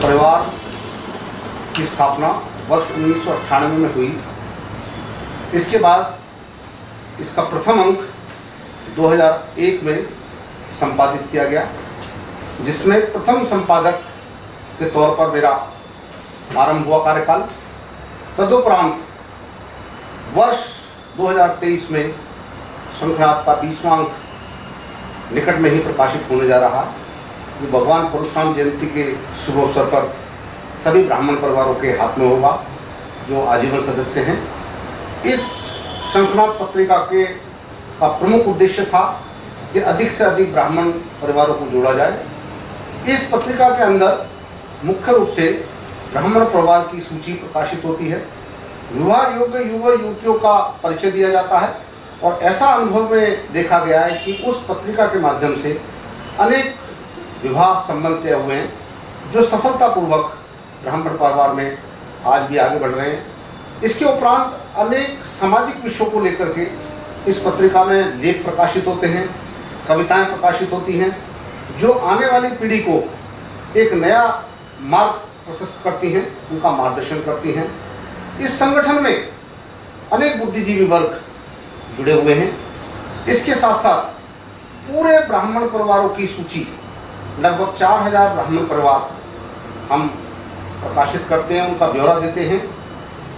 परिवार की स्थापना वर्ष 1998 में हुई। इसके बाद इसका प्रथम अंक 2001 में संपादित किया गया, जिसमें प्रथम संपादक के तौर पर मेरा आरंभ हुआ कार्यकाल। तदुपरांत वर्ष 2023 में श्रृंखला का 20वां अंक निकट में ही प्रकाशित होने जा रहा है। ये भगवान परशुराम जयंती के शुभ अवसर पर सभी ब्राह्मण परिवारों के हाथ में होगा जो आजीवन सदस्य हैं। इस श्रृंखला पत्रिका का प्रमुख उद्देश्य था कि अधिक से अधिक ब्राह्मण परिवारों को जोड़ा जाए। इस पत्रिका के अंदर मुख्य रूप से ब्राह्मण परिवार की सूची प्रकाशित होती है, विवाह योग्य युवा युवतियों का परिचय दिया जाता है और ऐसा अनुभव में देखा गया है कि उस पत्रिका के माध्यम से अनेक विवाह संबंध तय हुए हैं जो सफलतापूर्वक ब्राह्मण परिवार में आज भी आगे बढ़ रहे हैं। इसके उपरांत अनेक सामाजिक विषयों को लेकर के इस पत्रिका में लेख प्रकाशित होते हैं, कविताएं प्रकाशित होती हैं जो आने वाली पीढ़ी को एक नया मार्ग प्रशस्त करती हैं, उनका मार्गदर्शन करती हैं। इस संगठन में अनेक बुद्धिजीवी वर्ग जुड़े हुए हैं। इसके साथ साथ पूरे ब्राह्मण परिवारों की सूची, लगभग 4000 ब्राह्मण परिवार हम प्रकाशित करते हैं, उनका ब्यौरा देते हैं,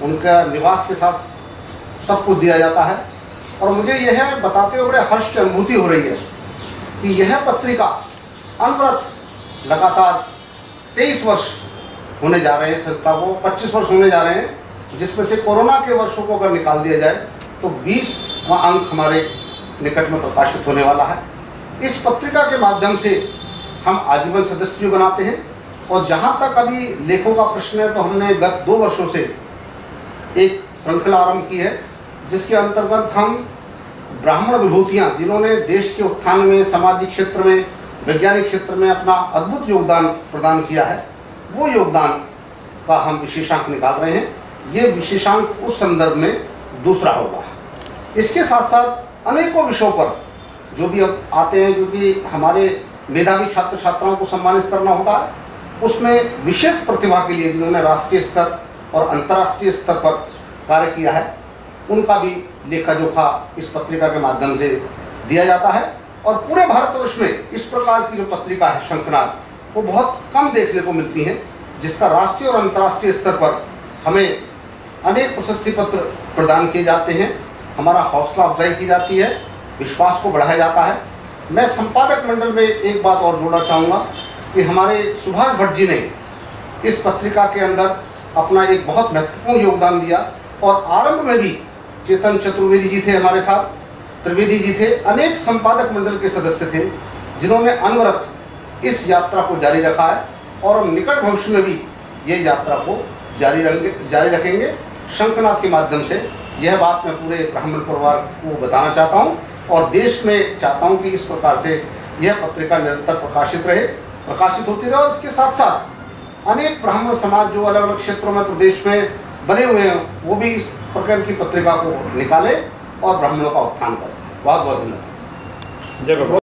उनका निवास के साथ सब कुछ दिया जाता है। और मुझे यह बताते हुए बड़े हर्ष की अनुभूति हो रही है कि यह पत्रिका अनवरत लगातार 23 वर्ष होने जा रहे हैं, संस्था को 25 वर्ष होने जा रहे हैं, जिसमें से कोरोना के वर्षों को अगर निकाल दिया जाए तो 20वां अंक हमारे निकट में प्रकाशित होने वाला है। इस पत्रिका के माध्यम से हम आजीवन सदस्य भी बनाते हैं और जहाँ तक अभी लेखों का प्रश्न है तो हमने गत 2 वर्षों से एक श्रृंखला आरंभ की है, जिसके अंतर्गत हम ब्राह्मण विभूतियाँ जिन्होंने देश के उत्थान में, सामाजिक क्षेत्र में, वैज्ञानिक क्षेत्र में अपना अद्भुत योगदान प्रदान किया है, वो योगदान का हम विशेषांक निकाल रहे हैं। ये विशेषांक उस संदर्भ में दूसरा होगा। इसके साथ साथ अनेकों विषयों पर जो भी अब आते हैं, क्योंकि हमारे मेधावी छात्र छात्राओं को सम्मानित करना होता है, उसमें विशेष प्रतिभा के लिए जिन्होंने राष्ट्रीय स्तर और अंतर्राष्ट्रीय स्तर पर कार्य किया है, उनका भी लेखा जोखा इस पत्रिका के माध्यम से दिया जाता है। और पूरे भारतवर्ष में इस प्रकार की जो पत्रिका है शंखनाद, वो बहुत कम देखने को मिलती हैं, जिसका राष्ट्रीय और अंतर्राष्ट्रीय स्तर पर हमें अनेक प्रशस्ति पत्र प्रदान किए जाते हैं, हमारा हौसला अफजाई की जाती है, विश्वास को बढ़ाया जाता है। मैं संपादक मंडल में एक बात और जोड़ना चाहूँगा कि हमारे सुभाष भट्ट जी ने इस पत्रिका के अंदर अपना एक बहुत महत्वपूर्ण योगदान दिया और आरंभ में भी चेतन चतुर्वेदी जी थे हमारे साथ, त्रिवेदी जी थे, अनेक संपादक मंडल के सदस्य थे जिन्होंने अनवरत इस यात्रा को जारी रखा है और निकट भविष्य में भी ये यात्रा को जारी रखेंगे शंखनाद के माध्यम से। यह बात मैं पूरे ब्राह्मण परिवार को बताना चाहता हूँ और देश में चाहता हूँ कि इस प्रकार से यह पत्रिका निरंतर प्रकाशित होती रहे। और इसके साथ साथ अनेक ब्राह्मण समाज जो अलग अलग क्षेत्रों में प्रदेश में बने हुए हैं, वो भी इस प्रकार की पत्रिका को निकालें और ब्राह्मणों का उत्थान करें। बहुत बहुत धन्यवाद।